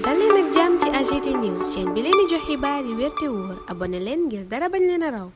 dal leen ak jàmm ci AGT News chaîne bi leen di jox xibaar yi wér te wóor abonné leen ngir dara bañ leen a raw.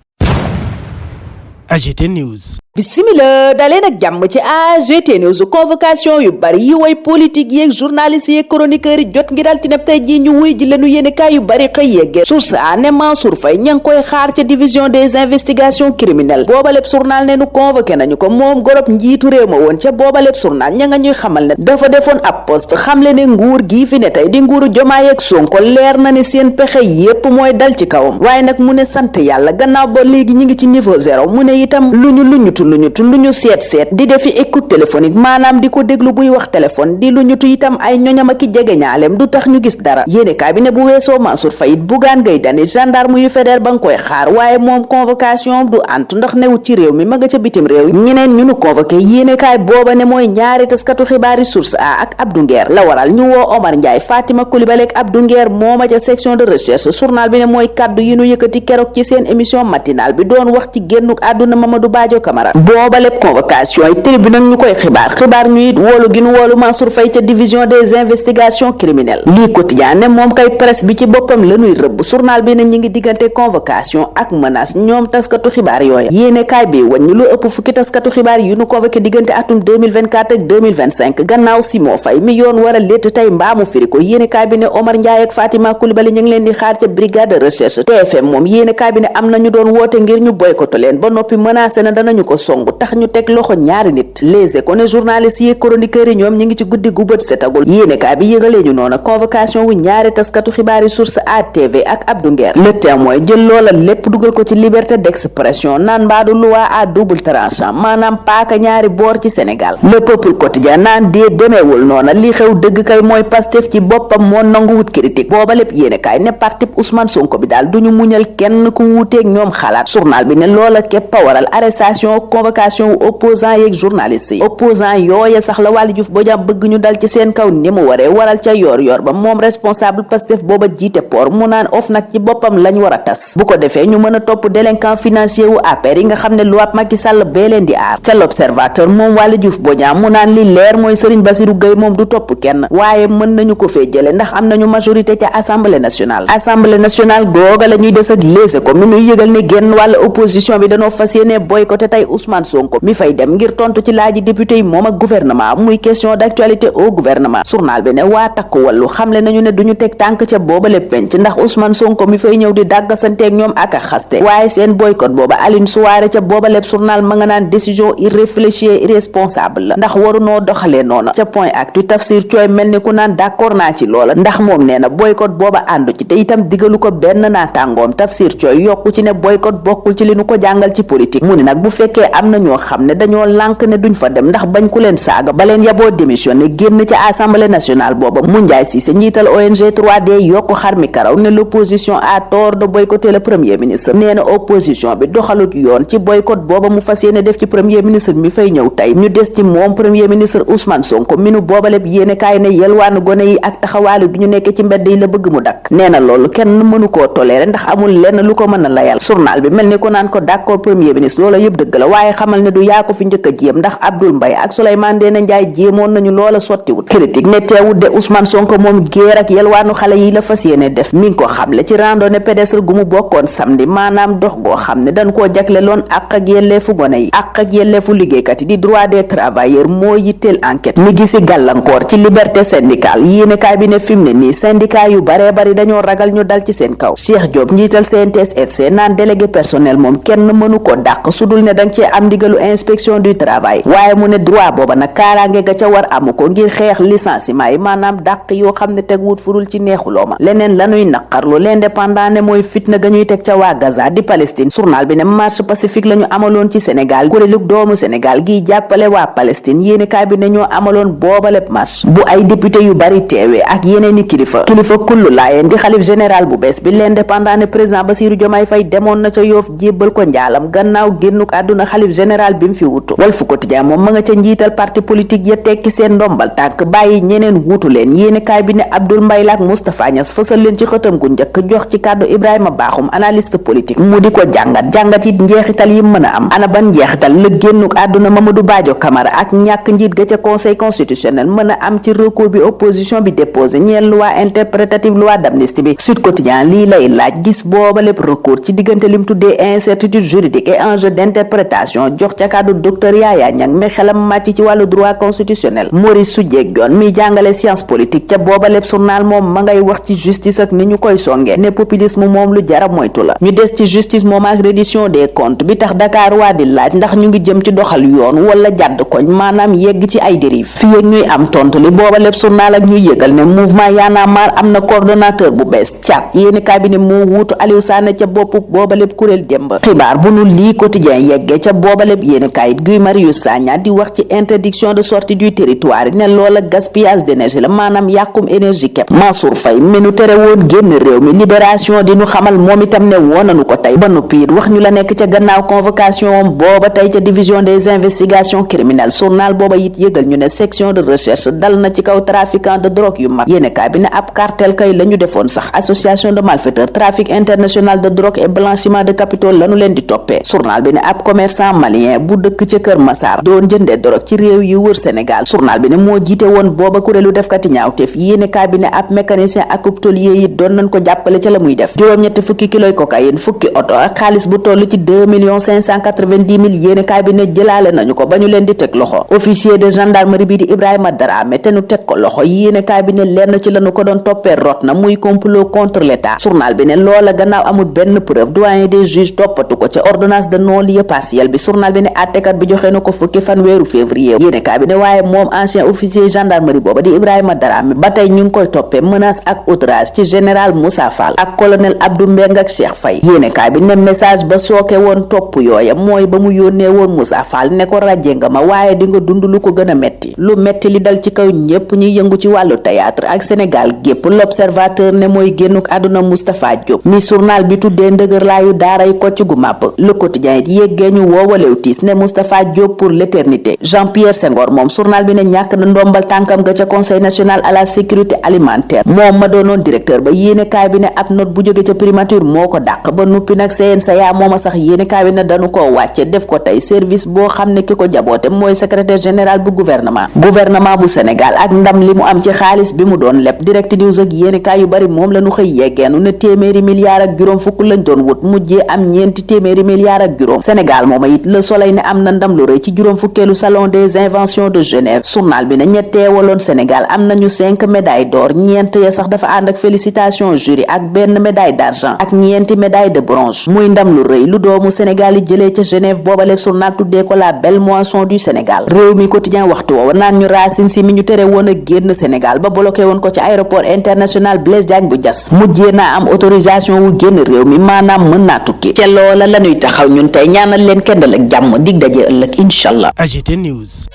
AGT News. Bismillah daleen ak jàmm ci AGT News convocation yu bari yi way politique yeeg journalistes yeeg chroniqueurs yi jot ngir altine tey jii ñu wuy ji leenu yéenekaay yu bari xëy yeggee source a ne Mansour Faye ña ngi koy xaar ca division des investigations criminelles boobaleb journal ne nu convoqué nañu ko moom gorob njiitu réew ma woon ca boobaleb journal ña nga ñuy xamal ne dafa defoon ab poste xamle ne nguur gii fi ne tey di nguuru Jomaay ak Sonko leer na ne seen pexe yépp mooy dal ci kawam waaye nag mu ne sant yàlla gannaaw ba léegi ñi ngi ci niveau zéro mu ne itam lu ñu seet di defi écoute téléphonique maanaam di ko déglu buy wax téléphone di lu ñutu itam ay ñoñam ak jege ñaaleem du tax ñu gis dara yéenekaay bi ne bu weesoo Mansour Faye Bougane Gueye Dany gendarme yu fédéral ba nga koy xaar waaye moom convocation du antu ndax newut ci réew mi ma nga ca bitim réew ñeneen ñu nu convoqué yéenekaay booba ne mooy ñaari taskatu xibaari Source A ak Abdou Nguer la waral ñu woo Omar Ndiaye Fatima Coulibaly ak Abdou Nguer mooma ca section de recherche journal bi ne mooy kaddu yi nu yëkkati keroog ci seen émission matinale bi doon wax ci génnuk àdduna Mamadou Badio Camara booba lépp convocation yi tribunal ñu koy xibaar ñu it woolu gi nu woolu Mansour Faye ca division des investigations criminelles lii quotidien ne moom kay presse bi ci boppam lañuy rëbb journal bi ne ñi ngi diggante convocation ak menace ñoom taskatu xibaar yooya yéene kaay bi wañ lu ëpp fukki taskatu xibaar yu nu convoqué diggante atum 2024 ak 2025 gannaaw Simon Faye mi yoon war a létt tey mbaamu firi ko yéene kaay bi ne Omar Ndiaye ak Fatima Coulibaly ñu ngi leen di xaar ca brigade de recherche TFM moom yéene kaay bi ne am nañu doon woote ngir ñu boycotté leen ba noppi menacé na danañu ko songu tax ñu teg loxo ñaari nit Les Échos ne journalistes yi chroniqueurs yi ñoom ñi ngi ci guddi gu bët setagul yéenekaay bi yëgalee ñu noona convocation wu ñaari taskatu xibaar yi Source A TV ak Abdou Nguer Le Témoin jël loola lépp dugal ko ci liberté d'expression naan mbaadu loi à double tranchant maanaam paaka ñaari boor ci Sénégal Le Peuple Quotidien naan dee demeewul noona li xew dëgg kay mooy Pastef ci boppam moo nanguwut critique booba lépp yéenekaay ne parti Ousmane Sonko bi daal duñu muñal kenn ku wuuteeg ñoom xalaat journal bi ne loola képp a waral arrestation convocation wu opposant yeeg journaliste yi opposant yooya sax la Waly Diouf Bodiang bëgg ñu dal ci seen kaw ni mu waree waral ca yor ba moom responsable Pastef booba jiite port mu naan OFNAC ci boppam lañ war a tas bu ko defee ñu mën a topp délinquant financier wu APR yi nga xam ne loi Macky Sall bee leen di aar ca l'Observateur moom Waly Diouf Bodiang mu naan li leer mooy Serigne Bassirou Gueye moom du topp kenn waaye mën nañu ko fee jële ndax am nañu majorité ca assemblée nationale googa la ñuy des ak Les Échos mi ñuy yëgal ne genn wàlla opposition bi dañoo fas yéene boycotté tey Ousmane Sonko mi fay dem ngir tontu ci laaji député yi moom ak gouvernement muy question d'actualité au gouvernement journal bi ne waa takku wàllu xamle nañu ne duñu teg tànk ca boobale penc ndax Ousmane Sonko mi fay ñëw di dàggasanteeg ñoom ak a xaste waaye seen boycott booba Aline Souaré ca boobaleb journal ma nga naan décision irréfléchie et irresponsable la ndax warunoo doxalee noonu ca point actu Tafsir Thioye mel ni ku naan d'accord naa ci loola ndax moom nee na boycott booba àndu ci te itam digalu ko benn naatàngoom Tafsir Thioye yokku ci ne boycott bokkul ci li nu ko jàngal ci politique mu ne nag bu fekkee am na ñoo xam ne dañoo lànk ne duñ fa dem ndax bañ ku leen saaga ba leen yaboo démissionné génn ca assemblée nationale booba mu Ndiaye Cissé njiital ONG 3D yokku xar mi karaw ne l'opposition a tort de boycotter le premier ministre nee na opposition bi doxalut yoon ci boycott booba mu fas yéene def ci premier ministre mi fay ñëw tey ñu des ci moom premier ministre Ousmane Sonko mi nu boobaleb yéene kaay ne yelwaanu gone yi ak taxawaalu gi ñu nekk ci mbedd yi la bëgg mu dakk nee na loolu kenn mënu koo toléré ndax amul lenn lu ko mën a layal journal bi mel ni ko naan ko d'accord premier ministre loola yëpp dëgg la waaye xamal ne du yaa ko fi njëkk a jéem ndax Abdoul Mbaye ak Souleymane Ndéné Ndiaye jéemoon nañu loola sottiwut critique ne teewut de Ousmane Sonko moom géer ak yelwaanu xale yi la fas yéene def mi ngi ko xamle ci randonnée pédestre gu mu bokkoon samedi maanaam dox goo xam ne dañ koo jagle loon ak yelleefu gone yi ak yelleefu liggéeykat yi di droit des travailleurs moo yitteel enquête mi gisi gàllankoor ci liberté syndicale yéenekaay bi ne fi mu ne nii syndicat yu baree bari dañoo ragal ñu dal ci seen kaw Cheikh Diop njiital CNTS FC naan délégué personnel moom kenn mënu ko dàq sudul ne danga cee am ndigalu inspection du travail waaye mu ne droit booba nag kaaraange ga ca war amu ko ngir xeex licenciement yi maanaam dàq yoo xam ne teg wut furul ci neexuloo ma leneen lañuy naqarlu l'indépendant ne mooy fitna ga ñuy teg ca waa Gaza di Palestine journal bi ne marche pacifique la ñu amaloon ci Sénégal kuréelu doomu Sénégal giy jàppale waa Palestine yéenekaay bi ne ñoo amaloon boobaleb marche bu ay député yu bari teewee ak yeneeni kilifa kullu laayeen di xalif général bu bees bi l'indépendant ne président Bassirou Diomaye Faye demoon na ca Yoff jébbal ko njaalam gannaaw génnuk àdduna xalif général bi mu fi wutu. Walf Quotidien moom ma nga ca njiital parti politique ya tekki seen ndombal tànk bàyyi ñeneen wuutu leen yéenekaay bi ne Abdoul Mbaye la ak Moustapha Niasse fësal leen ci xëtam gu njëkk jox ci kàddu Ibrahima Bakhoum analyste politique mu di ko jàngat it njeexital yi mën a am ana ban njeexital la génnuk àdduna Mamadou Badio Camara ak ñàkk njiit ga ca conseil constitutionnel mën a am ci recours bi opposition bi déposé ñeel loi interprétative loi d'amnistie bi. Sud Quotidien lii lay laaj gis booba lépp recours ci diggante lim tuddee incertitude juridique et enjeu d'interprétation jox ca kàddu docteur Yaya Niang mi xelam màcc ci wàllu droit constitutionnel. Maurice Soudieck Dione mi jàngale science politique ca booba lépp journal moom ma ngay wax ci justice ak ni ñu koy songe ne populisme moom lu jara moytu la. ñu des ci justice moom ak reddition des comptes bi tax Dakar waa di laaj ndax ñu ngi jëm ci doxal yoon wala jàdd koñ maanaam yegg ci ay dérive fii ak ñuy am tontu li booba lépp journal ak ñuy yëgal ne mouvement Y'en a marre am na coordonnateur bu bees Thiat yéeni cabinet moo wuutu Aliou Sané ca boppu booba lépp kuréel démb xibaar bu nu lii quotidien yeggee ca booba lépp yéeni kayit Guy Marius Sagna di wax ci interdiction de sortie du territoire ne loola gaspillage d'énergie la maanaam yàqum énergie képp. Mansour Faye mi nu tere woon génn réew mi libération di nu xamal moom itam ne woonanu ko tey ba noppi wax ñu la nekk ca gannaaw convocation booba tey ca division des investigations criminelles journal booba it yëgal ñu ne section de recherche dal na ci kaw trafiquant de drogue yu mag yéene kaay bi ne ab cartel kay la ñu defoon sax association de malfaiteurs trafic international de drogue et blanchiment de capitaux lanu leen di toppee journal bi ne ab commerçant malien bu dëkk ca Kër Massar doon jëndee drogue ci réew yi wër Sénégal journal bi ne moo jiite woon booba kuréelu defkati ñaawteef yéene kaay bi ne ab mécanicien ak tôlier yi doon nañ ko jàppale ca la muy def juróom-ñetti fukki kiloy cocaïne fukki oto ak xaalis bu toll ci 2,590,000 yéene kaay bi ne jëlaale nañu ko ba ñu leen di teg loxo officier de gendarmerie bi di Ibrahima Dramé te nu teg ko loxo yéene kaay bi ne lenn ci lañu ko doon toppee rot na muy complot contre l'état journal bi ne loola gannaaw amul benn preuve doyen des juges toppatu ko ca ordonnance de non-lieu partiel bi journal bi ne àttekat bi joxe na ko fukki fan weeru février yéene kaay bi ne waaye moom ancien officier gendarmerie booba di Ibrahima Dramé ba tey ñu ngi koy toppee menace ak outrage ci général Moussa Fall ak colonel Abdou Mbeng ak Cheikh Faye yéene kaay bi ne message ba sooke woon topp yooya mooy ba mu yónnee woon Moussa Fall ne ko ràjje nga ma waaye di nga dund lu ko gën a metti lu metti li dal ci kaw ñépp ñuy yëngu ci wàllu théâtre ak Sénégal gépp l'observateur ne mooy génnuk àdduna Moustapha Diop mi journal bi tuddee ndëgër laayu daaray Kocc gu màpp le quotidien it yéggee ñu woowalew tiis ne Moustapha Diop pour l'éternité Jean-Pierre Senghor moom journal bi ne ñàkk na ndombal tànkam ga ca conseil national à la sécurité alimentaire moom ma doonoon directeur ba yéenekaay bi ne ab note bu jóge ca primature moo ko dàq ba nuppi nag CNSA mooma sax yéenekaay bi ne dañu koo wàcce def ko tey service boo xam ne ki ko jaboote mooy secrétaire général bu gouvernement bu Sénégal ak ndam li mu am ci xaalis bi mu doon leb direct news ak yéenekaay yu bari moom lañu xëy yeggeenu ne téeméeri milliards ak juróom fukk lañ doon wut mujjee am ñeenti téeméeri milliards ak juróom Sénégal mooma it le soleil ne am na ndam lu rëy ci juróom fukkeelu salon des inventions de Genève journal bi ne ñetteewaloon Sénégal am nañu 5 médailles d'or ñeent ya sax dafa ànd ak félicitation jury ak benn médaille d'argent ak ñeenti médaille de bronze muy ndam lu rëy lu doomu Sénégal yi jëlee ca Genève booba lépp journal tuddee ko la belle moisson du Sénégal réew mi quotidien waxtu woowa naan ñu Racine Sy mi ñu tere woon a génn Sénégal ba bloqué woon ko ci aéroport international Blaise Diagne bu Diass mujjee naa am autorisation wu génn réew mi maanaam mën naa tukki ca loola lañuy taxaw ñun tey ñaanal leen kendal ak jàmm dig daje ëllëg inshallah. AGT News.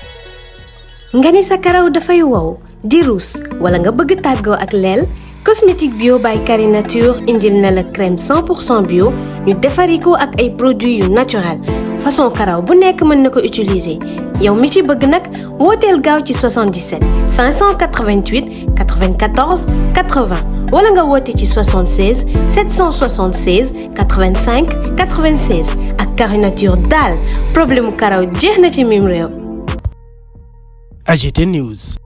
nga ni sa karaw dafay wow di ruus wala nga bëgg tàggoo ak leel cosmétique bio by Carré Nature indil na la crème 100% bio ñu defari ko ak ay produits yu naturel façon karaw bu nekk mën na ko utiliser yow mi ci bëgg nag wooteel gaaw ci 77 588 94 80 wala nga woote ci 76 776 85 96 ak Carré Nature daal problème mu karaw jeex na ci mim réew. AGT News.